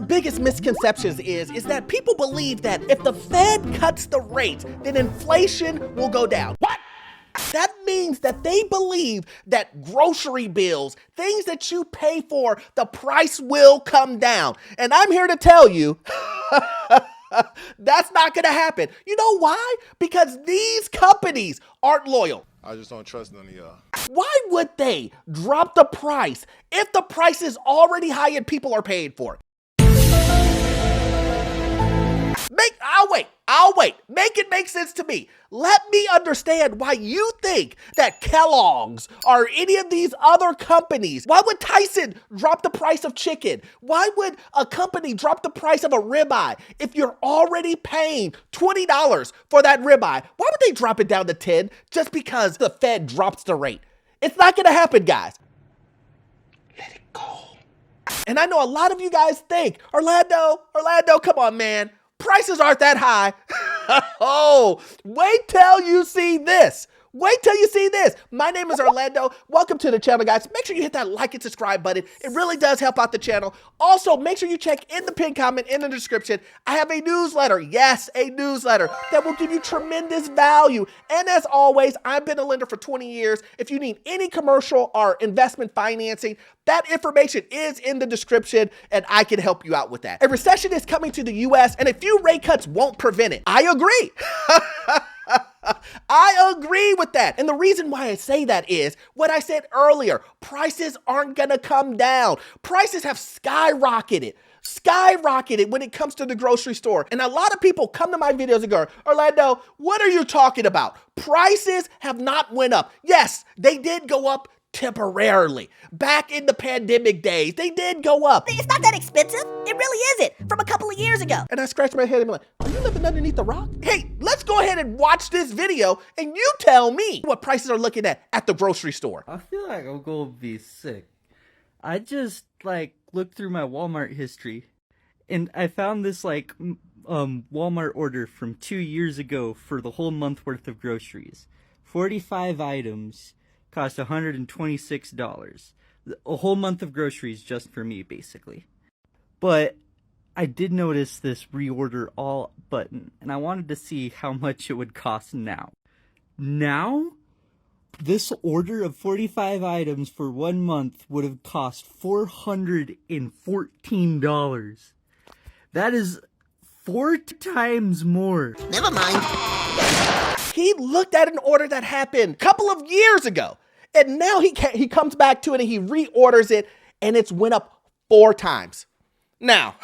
the biggest misconceptions is that people believe that if the Fed cuts the rate, then inflation will go down. What? That means that they believe that grocery bills, things that you pay for, the price will come down. And I'm here to tell you, that's not gonna happen. You know why? Because these companies aren't loyal. I just don't trust none of y'all. Why would they drop the price if the price is already high and people are paying for it? I'll wait. Make it make sense to me. Let me understand why you think that Kellogg's or any of these other companies, why would Tyson drop the price of chicken? Why would a company drop the price of a ribeye if you're already paying $20 for that ribeye? Why would they drop it down to 10 just because the Fed drops the rate? It's not gonna happen, guys. Let it go. And I know a lot of you guys think, Orlando, come on, man. Prices aren't that high. Oh, wait till you see this. Wait till you see this. My name is Orlando. Welcome to the channel, guys. Make sure you hit that like and subscribe button. It really does help out the channel. Also, make sure you check in the pinned comment in the description. I have a newsletter. Yes, a newsletter that will give you tremendous value. And as always, I've been a lender for 20 years. If you need any commercial or investment financing, that information is in the description and I can help you out with that. A recession is coming to the US and a few rate cuts won't prevent it. I agree. I agree with that. And the reason why I say that is what I said earlier. Prices aren't gonna come down. Prices have skyrocketed when it comes to the grocery store. And a lot of people come to my videos and go, Orlando, what are you talking about? Prices have not went up. Yes, they did go up temporarily. Back in the pandemic days, they did go up. It's not that expensive. It really isn't. From a couple of years ago. And I scratched my head and I'm like, are you living underneath the rock? Hey, let's go ahead and watch this video and you tell me what prices are looking at the grocery store. I feel like I'm gonna be sick. I just looked through my Walmart history and I found this Walmart order from 2 years ago for the whole month worth of groceries. 45 items. Cost $126. A whole month of groceries just for me, basically. But I did notice this reorder all button, and I wanted to see how much it would cost now. Now, this order of 45 items for 1 month would have cost $414. That is 4 times more. Never mind. He looked at an order that happened a couple of years ago, and now he comes back to it and he reorders it, and it's went up 4 times. Now,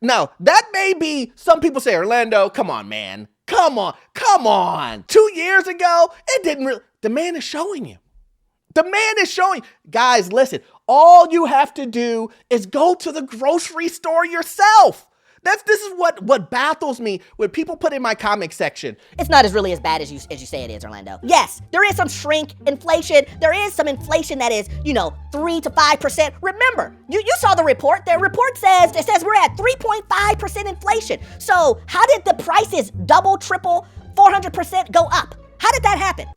now that may be, some people say, Orlando, come on, man. Come on. 2 years ago, it didn't really, the man is showing you. The man is showing. Guys, listen, all you have to do is go to the grocery store yourself. This is what baffles me when people put in my comment section. It's not really as bad as you say it is, Orlando. Yes, there is some shrink inflation. There is some inflation that is, 3 to 5%. Remember, you saw the report. The report says we're at 3.5% inflation. So how did the prices double, triple, 400% go up? How did that happen?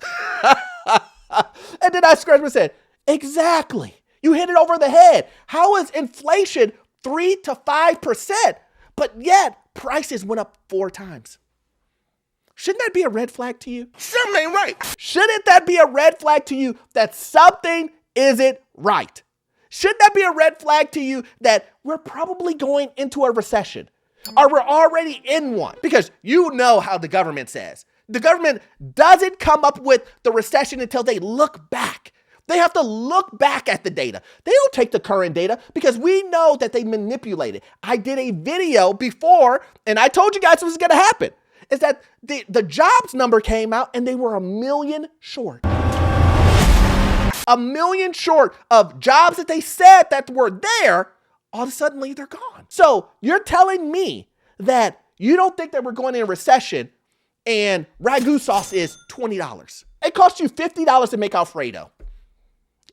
And then I scratched my head. Exactly. You hit it over the head. How is inflation 3 to 5%? But yet, prices went up 4 times. Shouldn't that be a red flag to you? Something ain't right. Shouldn't that be a red flag to you that something isn't right? Shouldn't that be a red flag to you that we're probably going into a recession? Or we're already in one? Because you know how the government says. The government doesn't come up with the recession until they look back. They have to look back at the data. They don't take the current data because we know that they manipulate it. I did a video before and I told you guys what was going to happen. Is that the jobs number came out and they were 1 million short. 1 million short of jobs that they said that were there. All of a sudden, they're gone. So you're telling me that you don't think that we're going in a recession and ragu sauce is $20. It costs you $50 to make Alfredo.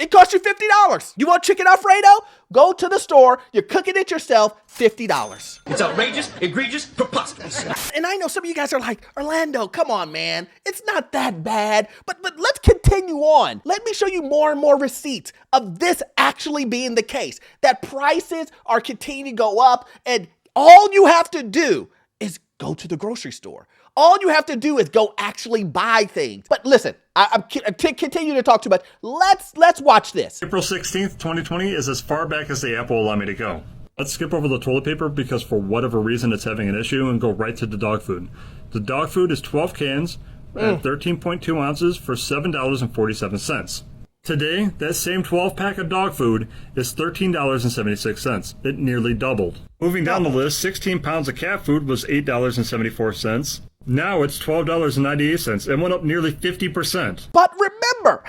It costs you $50. You want chicken Alfredo? Go to the store, you're cooking it yourself, $50. It's outrageous, egregious, preposterous. And I know some of you guys are like, Orlando, come on, man. It's not that bad. But let's continue on. Let me show you more and more receipts of this actually being the case. That prices are continuing to go up, and all you have to do is go to the grocery store. All you have to do is go actually buy things. But listen, I'm continue to talk too much. Let's watch this. April 16th, 2020 is as far back as the app will allow me to go. Let's skip over the toilet paper because for whatever reason it's having an issue and go right to the dog food. The dog food is 12 cans at 13.2 ounces for $7.47. Today, that same 12-pack of dog food is $13.76. It nearly doubled. Moving down the list, 16 pounds of cat food was $8.74. Now it's $12.98. It went up nearly 50%. But remember,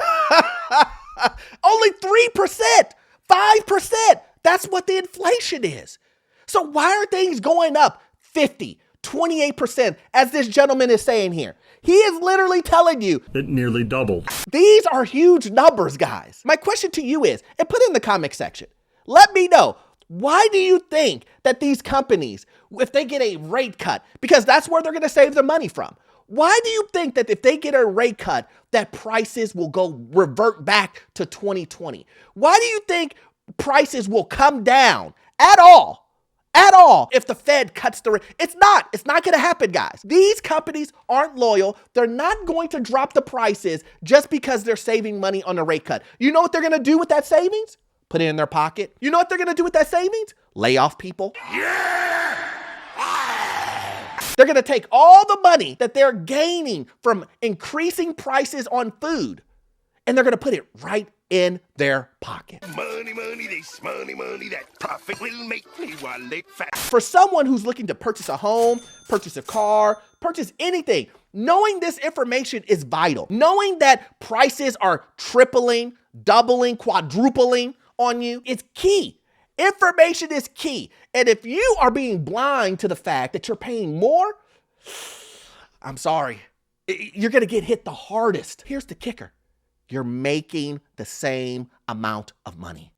only 3%, 5%. That's what the inflation is. So why are things going up 50, 28%, as this gentleman is saying here? He is literally telling you it nearly doubled. These are huge numbers, guys. My question to you is, and put it in the comment section, let me know, why do you think that these companies, if they get a rate cut, because that's where they're going to save their money from, why do you think that if they get a rate cut, that prices will revert back to 2020? Why do you think prices will come down at all if the Fed cuts the rate? It's not going to happen, guys. These companies aren't loyal. They're not going to drop the prices just because they're saving money on a rate cut. You know what they're going to do with that savings? Put it in their pocket. You know what they're going to do with that savings? Lay off people. Yeah! They're going to take all the money that they're gaining from increasing prices on food, and they're going to put it right in their pocket. Money, this money, that profit will make me wallet fat. For someone who's looking to purchase a home, purchase a car, purchase anything, knowing this information is vital. Knowing that prices are tripling, doubling, quadrupling on you is key. Information is key. And if you are being blind to the fact that you're paying more, I'm sorry, you're going to get hit the hardest. Here's the kicker. You're making the same amount of money.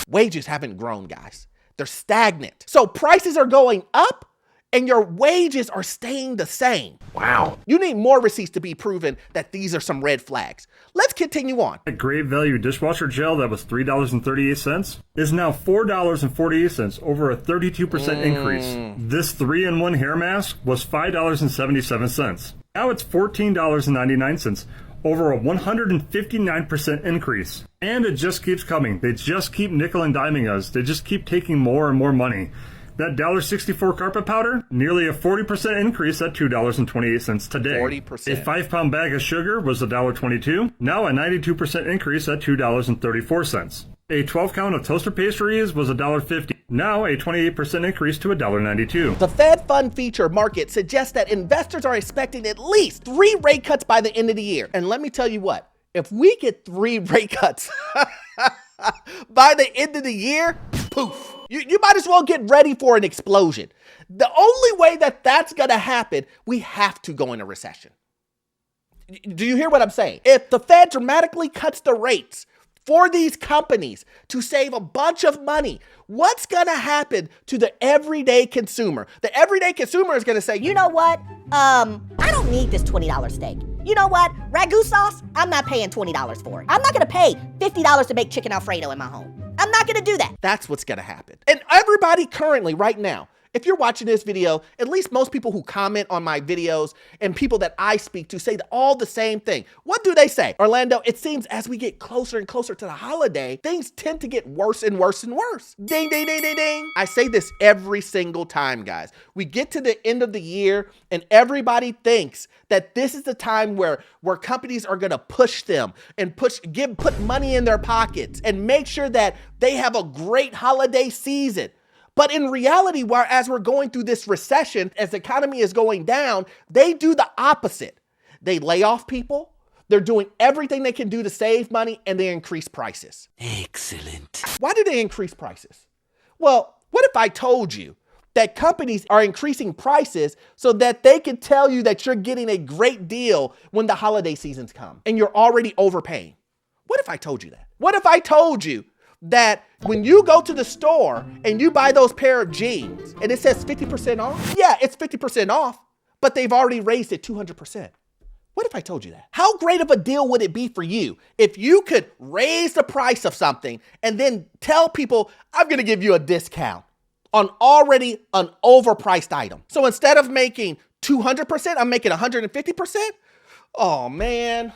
Wages haven't grown, guys. They're stagnant. So prices are going up and your wages are staying the same. Wow. You need more receipts to be proven that these are some red flags. Let's continue on. A great value dishwasher gel that was $3.38 is now $4.48, over a 32% increase. This 3-in-1 hair mask was $5.77. Now it's $14.99. Over a 159% increase. And it just keeps coming. They just keep nickel and diming us. They just keep taking more and more money. That $1.64 carpet powder, nearly a 40% increase at $2.28 today. 40%. A 5-pound bag of sugar was $1.22, now a 92% increase at $2.34. A 12-count of toaster pastries was $1.50, now a 28% increase to $1.92. The Fed Fund Feature Market suggests that investors are expecting at least 3 rate cuts by the end of the year. And let me tell you what, if we get 3 rate cuts by the end of the year, poof. You might as well get ready for an explosion. The only way that that's going to happen, we have to go in a recession. Do you hear what I'm saying? If the Fed dramatically cuts the rates for these companies to save a bunch of money, what's going to happen to the everyday consumer? The everyday consumer is going to say, You know what? I don't need this $20 steak. You know what? Ragu sauce, I'm not paying $20 for it. I'm not going to pay $50 to make chicken Alfredo in my home. I'm not going to do that. That's what's going to happen. And everybody currently, right now, if you're watching this video, at least most people who comment on my videos and people that I speak to say all the same thing. What do they say? Orlando, it seems as we get closer and closer to the holiday, things tend to get worse and worse and worse. Ding, ding, ding, ding, ding. I say this every single time, guys. We get to the end of the year and everybody thinks that this is the time where companies are going to push them and put money in their pockets and make sure that they have a great holiday season. But in reality, as we're going through this recession, as the economy is going down, they do the opposite. They lay off people. They're doing everything they can do to save money, and they increase prices. Excellent. Why do they increase prices? Well, what if I told you that companies are increasing prices so that they can tell you that you're getting a great deal when the holiday seasons come and you're already overpaying? What if I told you that? What if I told you that when you go to the store and you buy those pair of jeans and it says 50% off? Yeah, it's 50% off, but they've already raised it 200%. What if I told you that? How great of a deal would it be for you if you could raise the price of something and then tell people, I'm gonna give you a discount on already an overpriced item. So instead of making 200%, I'm making 150%? Oh man,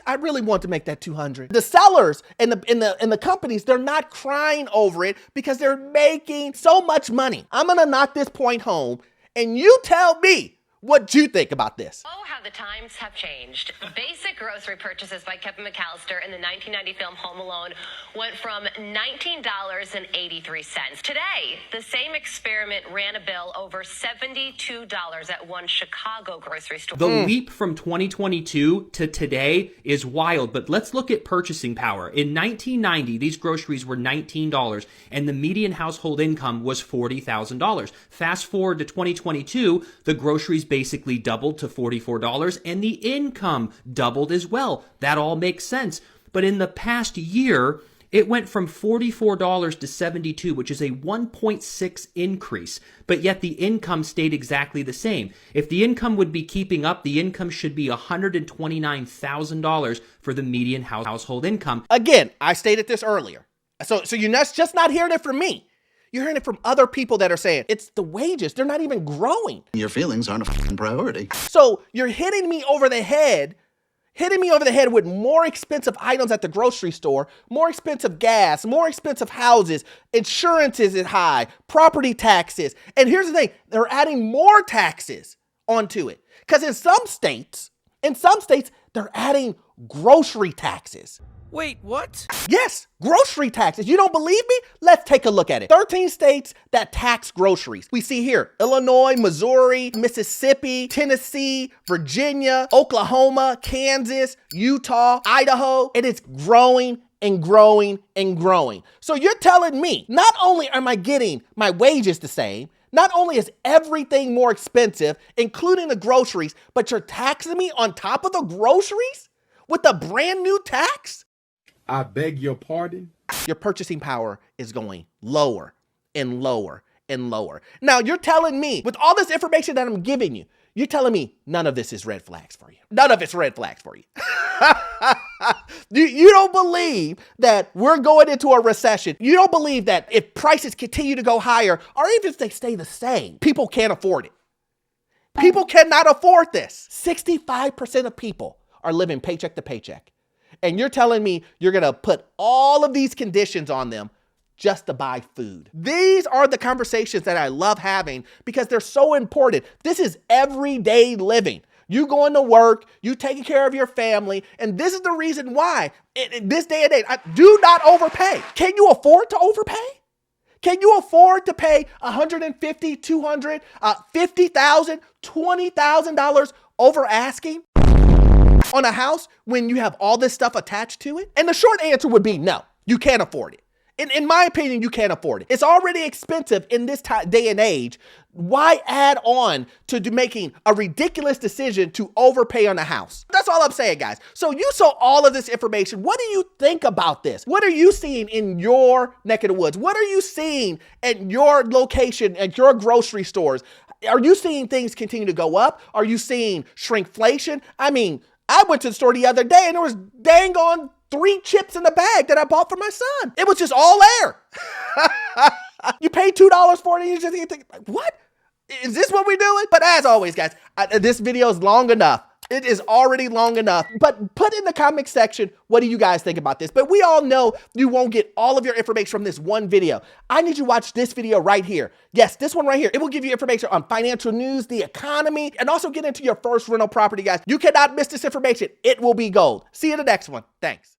I really want to make that 200. The sellers and the companies, they're not crying over it because they're making so much money. I'm gonna knock this point home and you tell me what you think about this. Oh, how the times have changed. Basic grocery purchases by Kevin McAllister in the 1990 film Home Alone went from $19.83. Today, the same experiment ran a bill over $72 at one Chicago grocery store. The leap from 2022 to today is wild, but let's look at purchasing power. In 1990, these groceries were $19 and the median household income was $40,000. Fast forward to 2022, the groceries basically doubled to $44 and the income doubled as well. That all makes sense. But in the past year, it went from $44 to $72, which is a 1.6 increase, but yet the income stayed exactly the same. If the income would be keeping up, the income should be $129,000 for the median household income. Again, I stated this earlier. So you're just not hearing it from me. You're hearing it from other people that are saying it's the wages. They're not even growing. Your feelings aren't a fucking priority. So you're hitting me over the head with more expensive items at the grocery store, more expensive gas, more expensive houses, insurances is high, property taxes. And here's the thing, they're adding more taxes onto it. Because in some states, they're adding grocery taxes. Wait, what? Yes, grocery taxes. You don't believe me? Let's take a look at it. 13 states that tax groceries. We see here, Illinois, Missouri, Mississippi, Tennessee, Virginia, Oklahoma, Kansas, Utah, Idaho, and it's growing and growing and growing. So you're telling me, not only am I getting my wages the same, not only is everything more expensive, including the groceries, but you're taxing me on top of the groceries with a brand new tax? I beg your pardon? Your purchasing power is going lower and lower and lower. Now, you're telling me, with all this information that I'm giving you, you're telling me none of this is red flags for you. None of it's red flags for you. You don't believe that we're going into a recession. You don't believe that if prices continue to go higher, or even if they stay the same, people can't afford it. People cannot afford this. 65% of people are living paycheck to paycheck. And you're telling me you're going to put all of these conditions on them just to buy food. These are the conversations that I love having because they're so important. This is everyday living. You going to work, you taking care of your family, and this is the reason why in this day and age, do not overpay. Can you afford to overpay? Can you afford to pay $150, $200, $50,000, $20,000 over asking on a house when you have all this stuff attached to it? And the short answer would be no, you can't afford it. In my opinion, you can't afford it. It's already expensive in this day and age. Why add on to making a ridiculous decision to overpay on a house? That's all I'm saying, guys. So you saw all of this information. What do you think about this? What are you seeing in your neck of the woods? What are you seeing at your location, at your grocery stores? Are you seeing things continue to go up? Are you seeing shrinkflation? I mean, I went to the store the other day and there was dang on 3 chips in the bag that I bought for my son. It was just all air. You pay $2 for it and you just think, what? Is this what we're doing? But as always, guys, this video is long enough. It is already long enough. But put in the comment section, what do you guys think about this? But we all know you won't get all of your information from this one video. I need you to watch this video right here. Yes, this one right here. It will give you information on financial news, the economy, and also get into your first rental property, guys. You cannot miss this information. It will be gold. See you in the next one. Thanks.